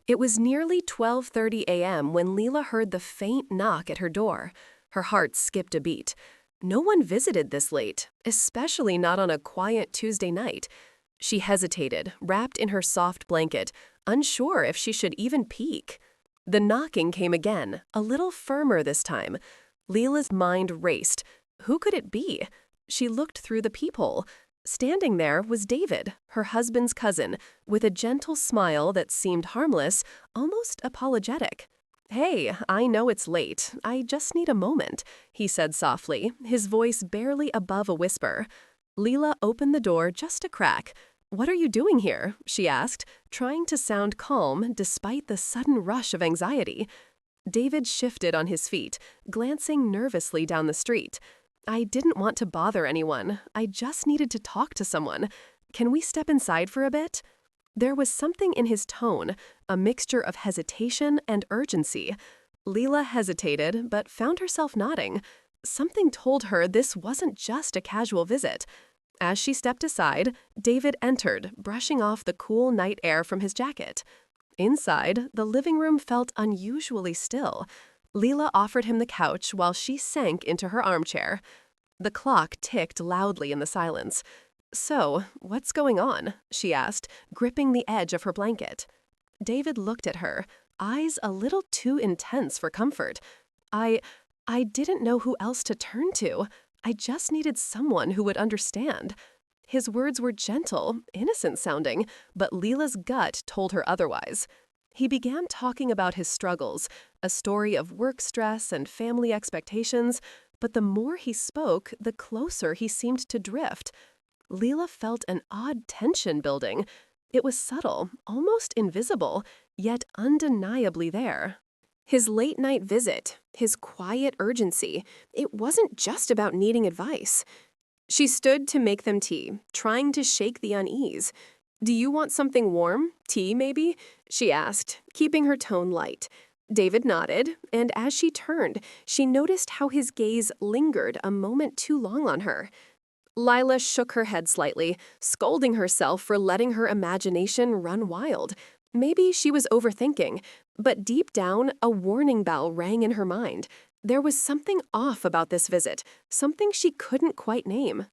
It was nearly 12:30 a.m. when Leela heard the faint knock at her door. Her heart skipped a beat. No one visited this late, especially not on a quiet Tuesday night. She hesitated, wrapped in her soft blanket, unsure if she should even peek. The knocking came again, a little firmer this time. Leela's mind raced. Who could it be? She looked through the peephole. Standing there was David, her husband's cousin, with a gentle smile that seemed harmless, almost apologetic. "Hey, I know it's late. I just need a moment," he said softly, his voice barely above a whisper. Leela opened the door just a crack. "What are you doing here?" she asked, trying to sound calm despite the sudden rush of anxiety. David shifted on his feet, glancing nervously down the street. "I didn't want to bother anyone. I just needed to talk to someone. Can we step inside for a bit?" There was something in his tone, a mixture of hesitation and urgency. Leela hesitated, but found herself nodding. Something told her this wasn't just a casual visit. As she stepped aside, David entered, brushing off the cool night air from his jacket. Inside, the living room felt unusually still. Leela offered him the couch while she sank into her armchair. The clock ticked loudly in the silence. "So, what's going on?" she asked, gripping the edge of her blanket. David looked at her, eyes a little too intense for comfort. I didn't know who else to turn to. I just needed someone who would understand." His words were gentle, innocent sounding, but Leela's gut told her otherwise. He began talking about his struggles, a story of work stress and family expectations, but the more he spoke, the closer he seemed to drift. Leela felt an odd tension building. It was subtle, almost invisible, yet undeniably there. His late-night visit, his quiet urgency, it wasn't just about needing advice. She stood to make them tea, trying to shake the unease. "Do you want something warm? Tea, maybe?" she asked, keeping her tone light. David nodded, and as she turned, she noticed how his gaze lingered a moment too long on her. Lila shook her head slightly, scolding herself for letting her imagination run wild. Maybe she was overthinking, but deep down, a warning bell rang in her mind. There was something off about this visit, something she couldn't quite name.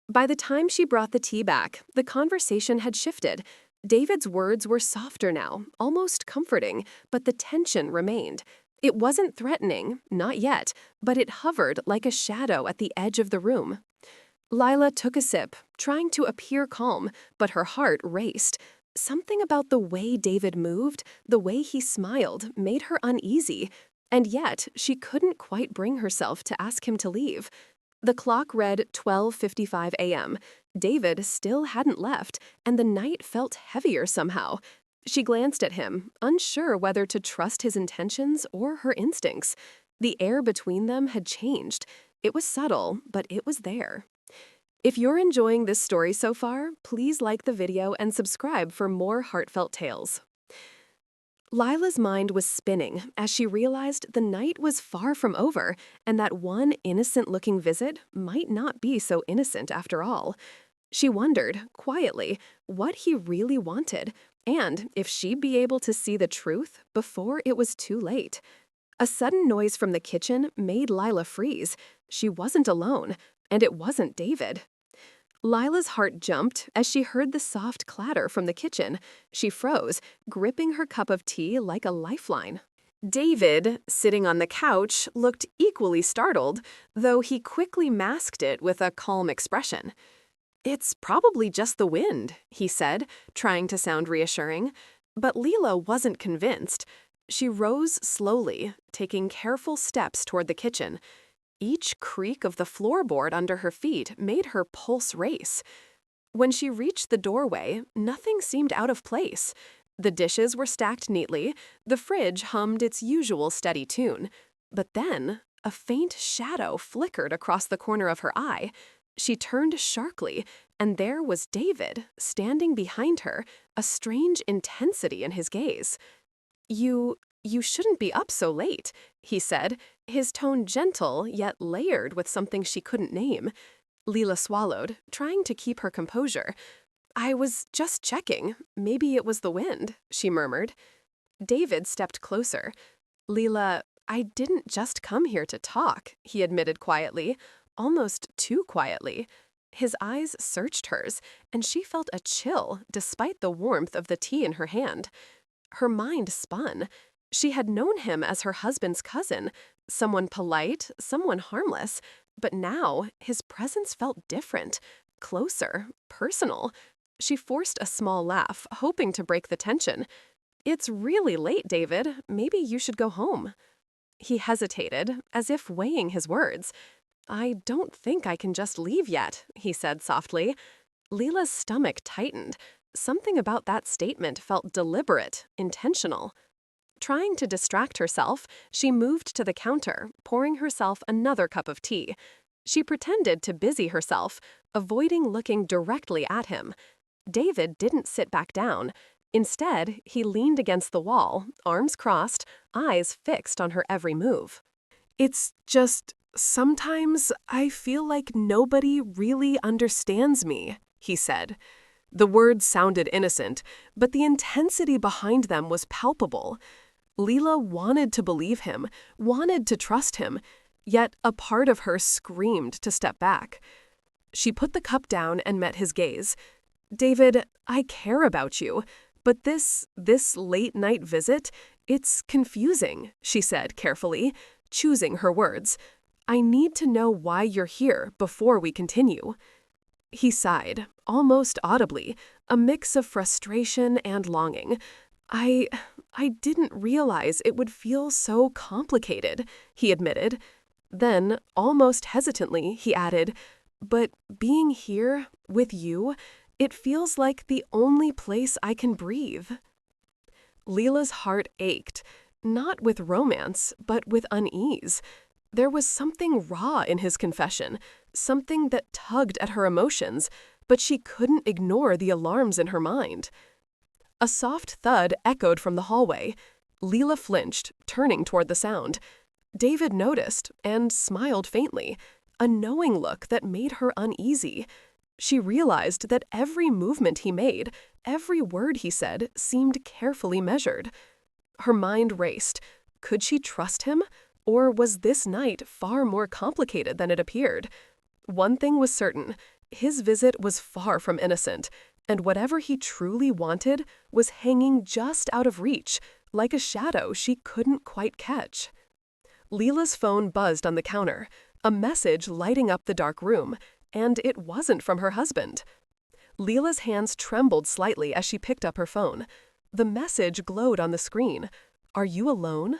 By the time she brought the tea back, the conversation had shifted. David's words were softer now, almost comforting, but the tension remained. It wasn't threatening, not yet, but it hovered like a shadow at the edge of the room. Lila took a sip, trying to appear calm, but her heart raced. Something about the way David moved, the way he smiled, made her uneasy, and yet she couldn't quite bring herself to ask him to leave. The clock read 12:55 a.m. David still hadn't left, and the night felt heavier somehow. She glanced at him, unsure whether to trust his intentions or her instincts. The air between them had changed. It was subtle, but it was there. If you're enjoying this story so far, please like the video and subscribe for more heartfelt tales. Lila's mind was spinning as she realized the night was far from over and that one innocent-looking visit might not be so innocent after all. She wondered, quietly, what he really wanted and if she'd be able to see the truth before it was too late. A sudden noise from the kitchen made Lila freeze. She wasn't alone, and it wasn't David. Lila's heart jumped as she heard the soft clatter from the kitchen. She froze, gripping her cup of tea like a lifeline. David, sitting on the couch, looked equally startled, though he quickly masked it with a calm expression. "It's probably just the wind," he said, trying to sound reassuring. But Lila wasn't convinced. She rose slowly, taking careful steps toward the kitchen. Each creak of the floorboard under her feet made her pulse race. When she reached the doorway, nothing seemed out of place. The dishes were stacked neatly, the fridge hummed its usual steady tune. But then, a faint shadow flickered across the corner of her eye. She turned sharply, and there was David, standing behind her, a strange intensity in his gaze. You shouldn't be up so late," he said, his tone gentle yet layered with something she couldn't name. Leela swallowed, trying to keep her composure. "I was just checking. Maybe it was the wind," she murmured. David stepped closer. Leela, I didn't just come here to talk, he admitted quietly, almost too quietly. His eyes searched hers, and she felt a chill despite the warmth of the tea in her hand. Her mind spun. She had known him as her husband's cousin, someone polite, someone harmless, but now his presence felt different, closer, personal. She forced a small laugh, hoping to break the tension. It's really late, David. Maybe you should go home. He hesitated, as if weighing his words. I don't think I can just leave yet, he said softly. Leela's stomach tightened. Something about that statement felt deliberate, intentional. Trying to distract herself, she moved to the counter, pouring herself another cup of tea. She pretended to busy herself, avoiding looking directly at him. David didn't sit back down. Instead, he leaned against the wall, arms crossed, eyes fixed on her every move. It's just, sometimes I feel like nobody really understands me, he said. The words sounded innocent, but the intensity behind them was palpable. Leela wanted to believe him, wanted to trust him, yet a part of her screamed to step back. She put the cup down and met his gaze. David, I care about you, but this late-night visit, it's confusing, she said carefully, choosing her words. I need to know why you're here before we continue. He sighed, almost audibly, a mix of frustration and longing. I didn't realize it would feel so complicated, he admitted. Then, almost hesitantly, he added, but being here, with you, it feels like the only place I can breathe. Leela's heart ached, not with romance, but with unease. There was something raw in his confession, something that tugged at her emotions, but she couldn't ignore the alarms in her mind. A soft thud echoed from the hallway. Leela flinched, turning toward the sound. David noticed and smiled faintly, a knowing look that made her uneasy. She realized that every movement he made, every word he said, seemed carefully measured. Her mind raced. Could she trust him? Or was this night far more complicated than it appeared? One thing was certain. His visit was far from innocent, and whatever he truly wanted was hanging just out of reach, like a shadow she couldn't quite catch. Leela's phone buzzed on the counter, a message lighting up the dark room, and it wasn't from her husband. Leela's hands trembled slightly as she picked up her phone. The message glowed on the screen. Are you alone?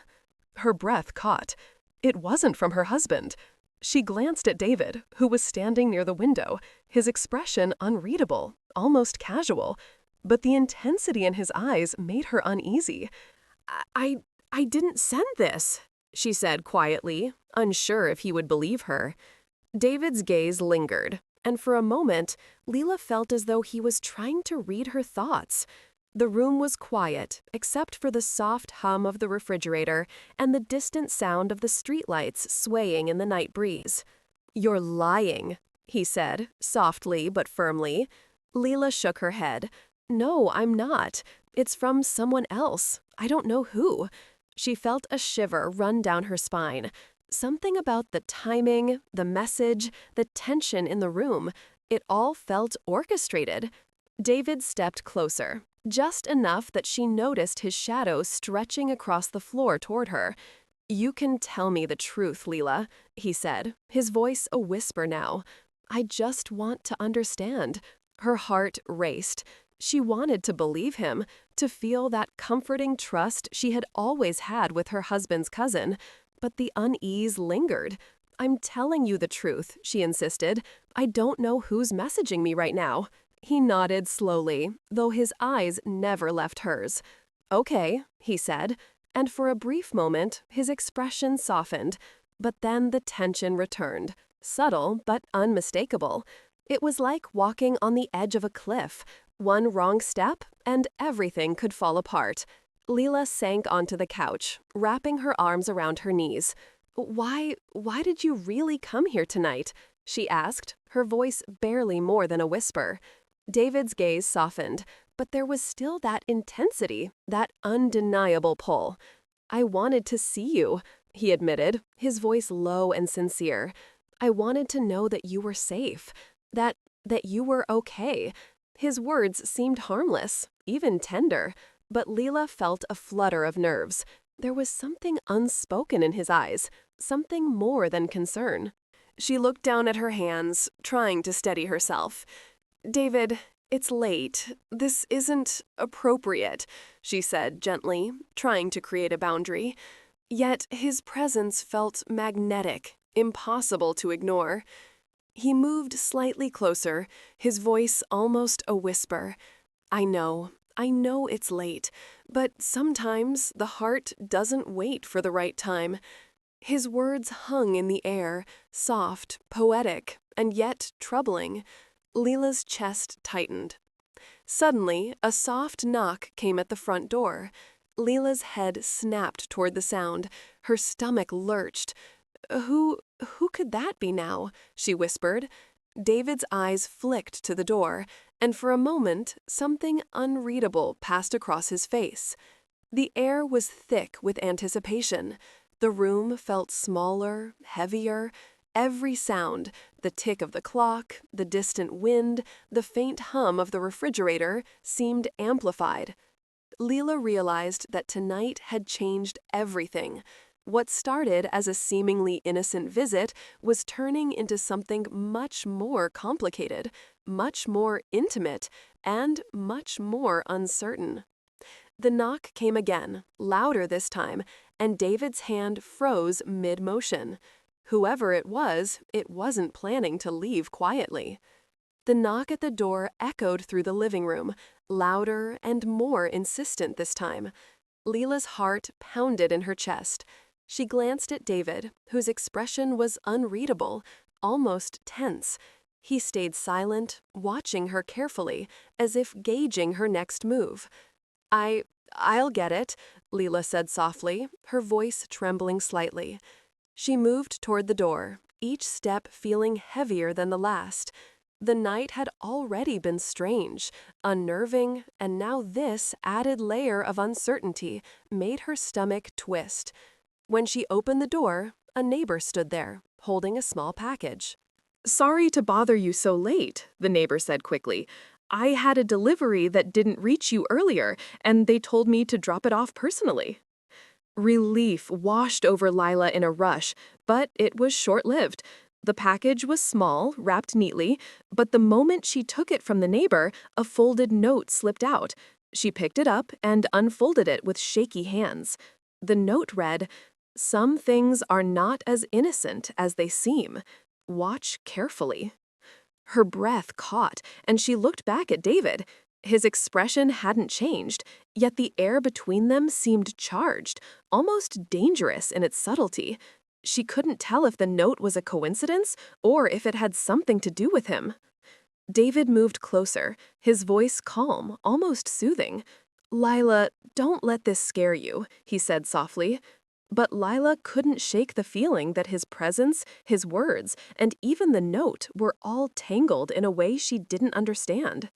Her breath caught. It wasn't from her husband. She glanced at David, who was standing near the window, his expression unreadable, almost casual, but the intensity in his eyes made her uneasy. I didn't send this, she said quietly, unsure if he would believe her. David's gaze lingered, and for a moment, Leela felt as though he was trying to read her thoughts. The room was quiet, except for the soft hum of the refrigerator and the distant sound of the streetlights swaying in the night breeze. You're lying, he said, softly but firmly. Leela shook her head. No, I'm not. It's from someone else. I don't know who. She felt a shiver run down her spine. Something about the timing, the message, the tension in the room. It all felt orchestrated. David stepped closer, just enough that she noticed his shadow stretching across the floor toward her. You can tell me the truth, Leela, he said, his voice a whisper now. I just want to understand. Her heart raced. She wanted to believe him, to feel that comforting trust she had always had with her husband's cousin. But the unease lingered. I'm telling you the truth, she insisted. I don't know who's messaging me right now. He nodded slowly, though his eyes never left hers. Okay, he said, and for a brief moment, his expression softened. But then the tension returned, subtle but unmistakable. It was like walking on the edge of a cliff. One wrong step, and everything could fall apart. Leela sank onto the couch, wrapping her arms around her knees. Why did you really come here tonight? She asked, her voice barely more than a whisper. David's gaze softened, but there was still that intensity, that undeniable pull. "I wanted to see you," he admitted, his voice low and sincere. "I wanted to know that you were safe, that you were okay." His words seemed harmless, even tender, but Leela felt a flutter of nerves. There was something unspoken in his eyes, something more than concern. She looked down at her hands, trying to steady herself. "David, it's late. This isn't appropriate," she said gently, trying to create a boundary. Yet his presence felt magnetic, impossible to ignore. He moved slightly closer, his voice almost a whisper. I know it's late, but sometimes the heart doesn't wait for the right time." His words hung in the air, soft, poetic, and yet troubling. Leela's chest tightened. Suddenly, a soft knock came at the front door. Leela's head snapped toward the sound. Her stomach lurched. Who could that be now?" she whispered. David's eyes flicked to the door, and for a moment, something unreadable passed across his face. The air was thick with anticipation. The room felt smaller, heavier. Every sound, the tick of the clock, the distant wind, the faint hum of the refrigerator, seemed amplified. Leela realized that tonight had changed everything. What started as a seemingly innocent visit was turning into something much more complicated, much more intimate, and much more uncertain. The knock came again, louder this time, and David's hand froze mid-motion. Whoever it wasn't planning to leave quietly. The knock at the door echoed through the living room, louder and more insistent this time. Leela's heart pounded in her chest. She glanced at David, whose expression was unreadable, almost tense. He stayed silent, watching her carefully, as if gauging her next move. I'll get it," Leela said softly, her voice trembling slightly. She moved toward the door, each step feeling heavier than the last. The night had already been strange, unnerving, and now this added layer of uncertainty made her stomach twist. When she opened the door, a neighbor stood there, holding a small package. "Sorry to bother you so late," the neighbor said quickly. "I had a delivery that didn't reach you earlier, and they told me to drop it off personally." Relief washed over Lila in a rush, but it was short-lived. The package was small, wrapped neatly, but the moment she took it from the neighbor, a folded note slipped out. She picked it up and unfolded it with shaky hands. The note read, "Some things are not as innocent as they seem. Watch carefully." Her breath caught, and she looked back at David. His expression hadn't changed, yet the air between them seemed charged, almost dangerous in its subtlety. She couldn't tell if the note was a coincidence or if it had something to do with him. David moved closer, his voice calm, almost soothing. "Lila, don't let this scare you," he said softly. But Lila couldn't shake the feeling that his presence, his words, and even the note were all tangled in a way she didn't understand.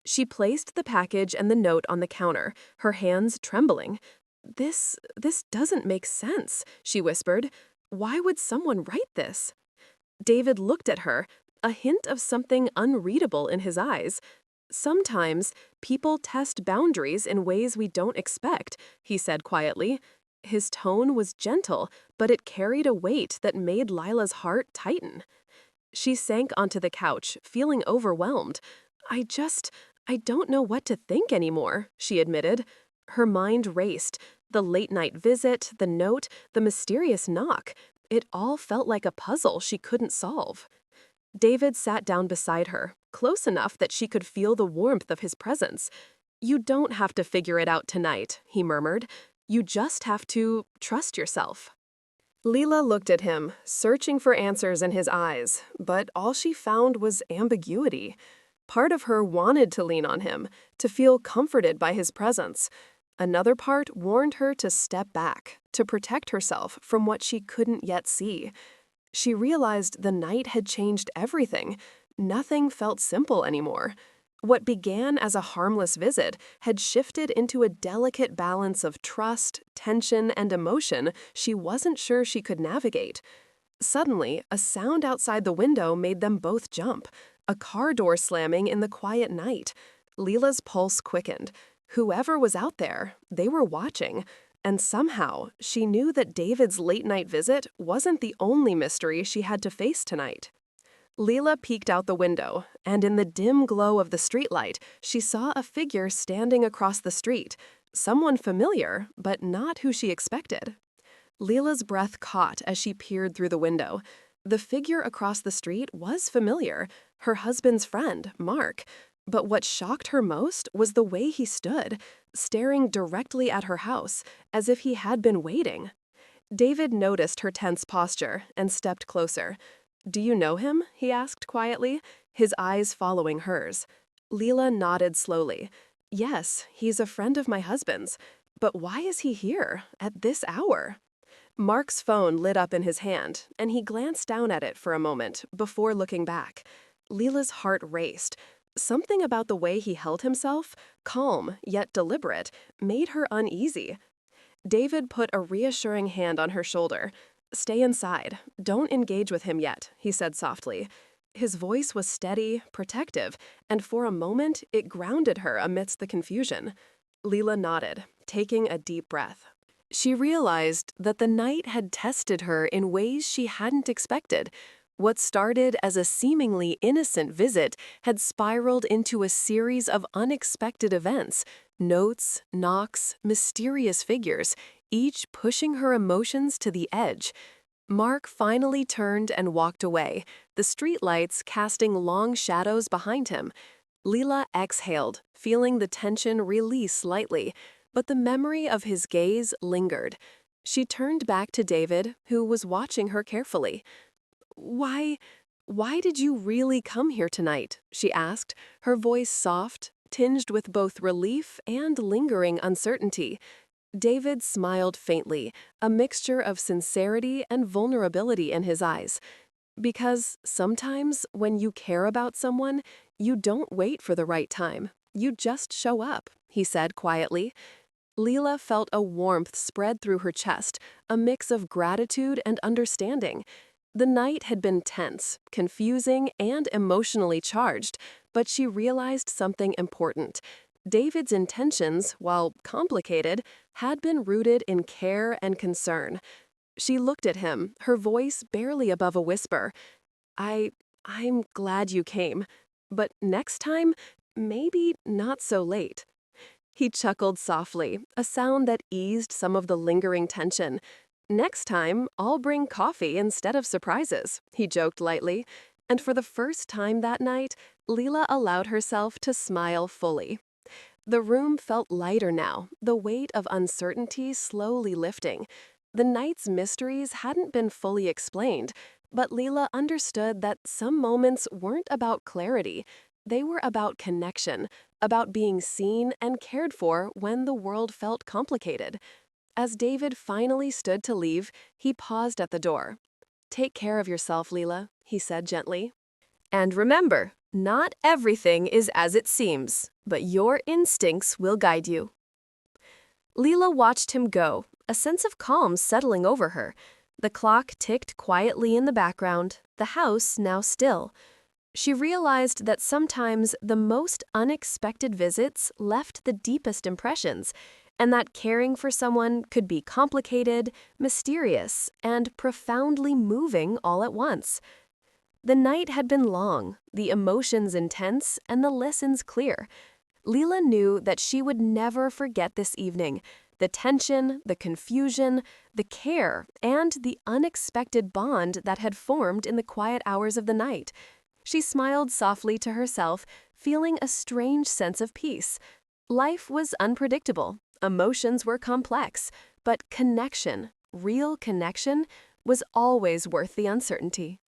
She placed the package and the note on the counter, her hands trembling. This doesn't make sense," she whispered. "Why would someone write this?" David looked at her, a hint of something unreadable in his eyes. "Sometimes people test boundaries in ways we don't expect," he said quietly. His tone was gentle, but it carried a weight that made Lila's heart tighten. She sank onto the couch, feeling overwhelmed. I don't know what to think anymore," she admitted. Her mind raced. The late-night visit, the note, the mysterious knock. It all felt like a puzzle she couldn't solve. David sat down beside her, close enough that she could feel the warmth of his presence. "You don't have to figure it out tonight," he murmured. "You just have to trust yourself." Leela looked at him, searching for answers in his eyes, but all she found was ambiguity. Part of her wanted to lean on him, to feel comforted by his presence. Another part warned her to step back, to protect herself from what she couldn't yet see. She realized the night had changed everything. Nothing felt simple anymore. What began as a harmless visit had shifted into a delicate balance of trust, tension, and emotion she wasn't sure she could navigate. Suddenly, a sound outside the window made them both jump. A car door slamming in the quiet night. Leela's pulse quickened. Whoever was out there, they were watching. And somehow, she knew that David's late-night visit wasn't the only mystery she had to face tonight. Leela peeked out the window, and in the dim glow of the streetlight, she saw a figure standing across the street. Someone familiar, but not who she expected. Leela's breath caught as she peered through the window. The figure across the street was familiar, her husband's friend, Mark. But what shocked her most was the way he stood, staring directly at her house, as if he had been waiting. David noticed her tense posture and stepped closer. "Do you know him?" he asked quietly, his eyes following hers. Leela nodded slowly. "Yes, he's a friend of my husband's. But why is he here, at this hour?" Mark's phone lit up in his hand, and he glanced down at it for a moment before looking back. Leela's heart raced. Something about the way he held himself, calm yet deliberate, made her uneasy. David put a reassuring hand on her shoulder. "Stay inside. Don't engage with him yet," he said softly. His voice was steady, protective, and for a moment it grounded her amidst the confusion. Leela nodded, taking a deep breath. She realized that the night had tested her in ways she hadn't expected. What started as a seemingly innocent visit had spiraled into a series of unexpected events, notes, knocks, mysterious figures, each pushing her emotions to the edge. Mark finally turned and walked away, the streetlights casting long shadows behind him. Leela exhaled, feeling the tension release slightly, but the memory of his gaze lingered. She turned back to David, who was watching her carefully. Why did you really come here tonight?" she asked, her voice soft, tinged with both relief and lingering uncertainty. David smiled faintly, a mixture of sincerity and vulnerability in his eyes. "Because sometimes, when you care about someone, you don't wait for the right time. You just show up," he said quietly. Leela felt a warmth spread through her chest, a mix of gratitude and understanding. The night had been tense, confusing, and emotionally charged, but she realized something important. David's intentions, while complicated, had been rooted in care and concern. She looked at him, her voice barely above a whisper. I'm glad you came, but next time, maybe not so late." He chuckled softly, a sound that eased some of the lingering tension. "Next time, I'll bring coffee instead of surprises," he joked lightly. And for the first time that night, Leela allowed herself to smile fully. The room felt lighter now, the weight of uncertainty slowly lifting. The night's mysteries hadn't been fully explained, but Leela understood that some moments weren't about clarity. They were about connection, about being seen and cared for when the world felt complicated. As David finally stood to leave, he paused at the door. "Take care of yourself, Leela," he said gently. "And remember, not everything is as it seems, but your instincts will guide you." Leela watched him go, a sense of calm settling over her. The clock ticked quietly in the background, the house now still. She realized that sometimes the most unexpected visits left the deepest impressions, and that caring for someone could be complicated, mysterious, and profoundly moving all at once. The night had been long, the emotions intense, and the lessons clear. Leela knew that she would never forget this evening, the tension, the confusion, the care, and the unexpected bond that had formed in the quiet hours of the night. She smiled softly to herself, feeling a strange sense of peace. Life was unpredictable, emotions were complex, but connection, real connection, was always worth the uncertainty.